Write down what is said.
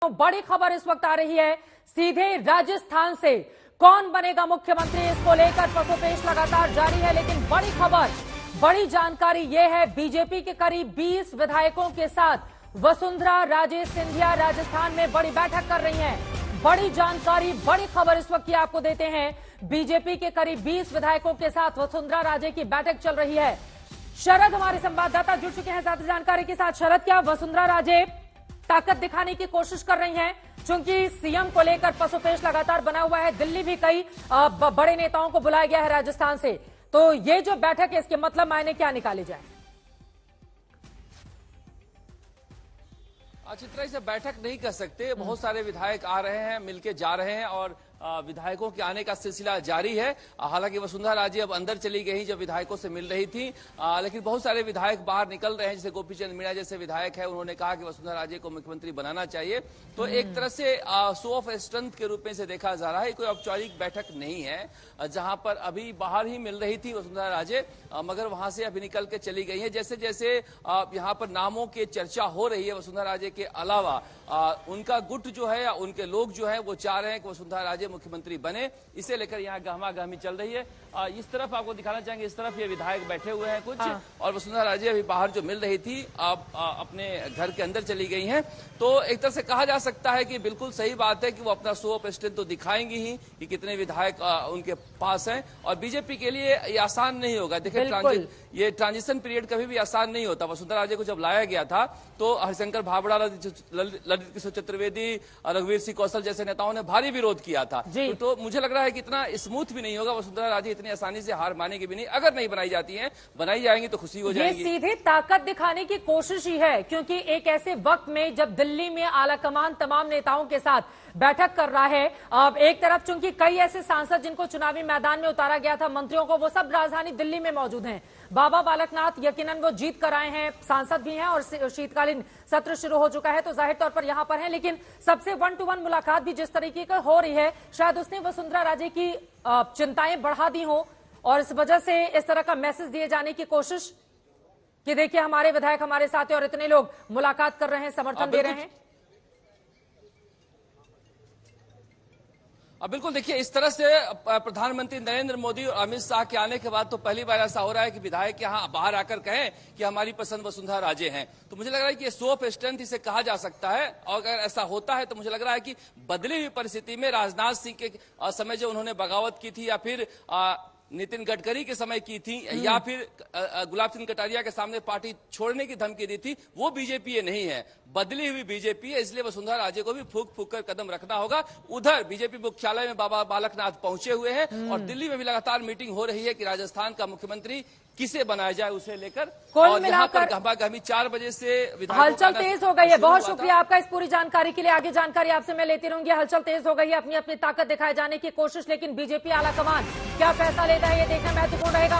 बड़ी खबर इस वक्त आ रही है सीधे राजस्थान से। कौन बनेगा मुख्यमंत्री, इसको लेकर पसोपेश लगातार जारी है। लेकिन बड़ी खबर, बड़ी जानकारी यह है, बीजेपी के करीब 20 विधायकों के साथ वसुंधरा राजे सिंधिया राजस्थान में बड़ी बैठक कर रही हैं। बड़ी जानकारी, बड़ी खबर इस वक्त की आपको देते हैं। बीजेपी के करीब 20 विधायकों के साथ वसुंधरा राजे की बैठक चल रही है। शरद हमारे संवाददाता जुड़ चुके हैं ज्यादा जानकारी के साथ। शरद, क्या वसुंधरा राजे ताकत दिखाने की कोशिश कर रही हैं? क्योंकि सीएम को लेकर पसोपेश लगातार बना हुआ है, दिल्ली भी कई बड़े नेताओं को बुलाया गया है राजस्थान से, तो ये जो बैठक है इसके मतलब मायने क्या निकाले जाए? अच्छी तरह से बैठक नहीं कर सकते। बहुत सारे विधायक आ रहे हैं, मिलके जा रहे हैं और विधायकों के आने का सिलसिला जारी है। हालांकि वसुंधरा राजे अब अंदर चली गई जब विधायकों से मिल रही थी, लेकिन बहुत सारे विधायक बाहर निकल रहे हैं। जैसे गोपीचंद मीणा जैसे विधायक है, उन्होंने कहा कि वसुंधरा राजे को मुख्यमंत्री बनाना चाहिए। तो एक तरह से शो ऑफ स्ट्रेंथ के रूप में से देखा जा रहा है। कोई औपचारिक बैठक नहीं है, जहां पर अभी बाहर ही मिल रही थी वसुंधरा राजे, मगर वहां से अभी निकल के चली गई है। जैसे जैसे यहाँ पर नामों की चर्चा हो रही है वसुंधरा राजे के अलावा, उनका गुट जो है या उनके लोग जो है वो चाह रहे हैं कि वसुंधरा राजे मुख्यमंत्री बने। इसे लेकर यहाँ गहमा-गहमी चल रही है। इस तरफ आपको दिखाना चाहेंगे, इस तरफ ये विधायक बैठे हुए हैं कुछ, और वसुंधरा राजे अभी बाहर जो मिल रही थी अब अपने घर के अंदर चली गई हैं। तो एक तरह से कहा जा सकता है कि बिल्कुल सही बात है कि वो अपना शो ऑफ स्ट्रेंथ तो दिखाएंगी ही कि कितने विधायक उनके पास हैं। और बीजेपी के लिए ये आसान नहीं होगा। देखिए, ये ट्रांजिशन पीरियड कभी भी आसान नहीं होता। वसुंधरा राजे को जब लाया गया था तो हरिशंकर भाबड़ा, ललित किशोर चतुर्वेदी, रघुवीर सिंह कौशल जैसे नेताओं ने भारी विरोध किया था। तो मुझे लग रहा है कि इतना स्मूथ भी नहीं होगा। वसुंधरा राजे इतनी आसानी से हार मानेगी भी नहीं। अगर नहीं बनाई जाती हैं, बनाई जाएंगी तो खुशी हो जाएगी। ये सीधे ताकत दिखाने की कोशिश ही है, क्योंकि एक ऐसे वक्त में जब दिल्ली में आलाकमान तमाम नेताओं के साथ बैठक कर रहा है, अब एक तरफ चूंकि कई ऐसे सांसद जिनको चुनावी मैदान में उतारा गया था, मंत्रियों को, वो सब राजधानी दिल्ली में मौजूद हैं। बाबा बालकनाथ यकीनन वो जीत कर आए हैं, सांसद भी हैं और शीतकालीन सत्र शुरू हो चुका है, तो जाहिर तौर पर यहां पर हैं। लेकिन सबसे 1-to-1 मुलाकात भी जिस तरीके का हो रही है, शायद उसने वसुंधरा राजे की चिंताएं बढ़ा दी हो और इस वजह से इस तरह का मैसेज दिए जाने की कोशिश कि देखिए हमारे विधायक हमारे साथ हैं और इतने लोग मुलाकात कर रहे हैं, समर्थन दे रहे हैं। बिल्कुल, देखिए, इस तरह से प्रधानमंत्री नरेंद्र मोदी और अमित शाह के आने के बाद तो पहली बार ऐसा हो रहा है कि विधायक यहाँ बाहर आकर कहें कि हमारी पसंद वसुंधरा राजे हैं। तो मुझे लग रहा है कि ये शो ऑफ स्ट्रेंथ इसे कहा जा सकता है। और अगर ऐसा होता है तो मुझे लग रहा है कि बदली हुई परिस्थिति में राजनाथ सिंह के समय जो उन्होंने बगावत की थी, या फिर नितिन गडकरी के समय की थी, या फिर गुलाब चंद कटारिया के सामने पार्टी छोड़ने की धमकी दी थी, वो बीजेपी ये नहीं है, बदली हुई बीजेपी है। इसलिए वसुंधरा राजे को भी फूक फूक कर कदम रखना होगा। उधर बीजेपी मुख्यालय में बाबा बालकनाथ पहुंचे हुए हैं और दिल्ली में भी लगातार मीटिंग हो रही है कि राजस्थान का मुख्यमंत्री किसे बनाया जाए, उसे लेकर। और यहाँ पर गहमा-गहमी 4 बजे से हलचल तेज हो गई है। बहुत शुक्रिया आपका इस पूरी जानकारी के लिए। आगे जानकारी आपसे मैं लेती रहूंगी। हलचल तेज हो गई है, अपनी अपनी ताकत दिखाए जाने की कोशिश, लेकिन बीजेपी आलाकमान क्या फैसला लेता है ये देखना महत्वपूर्ण रहेगा।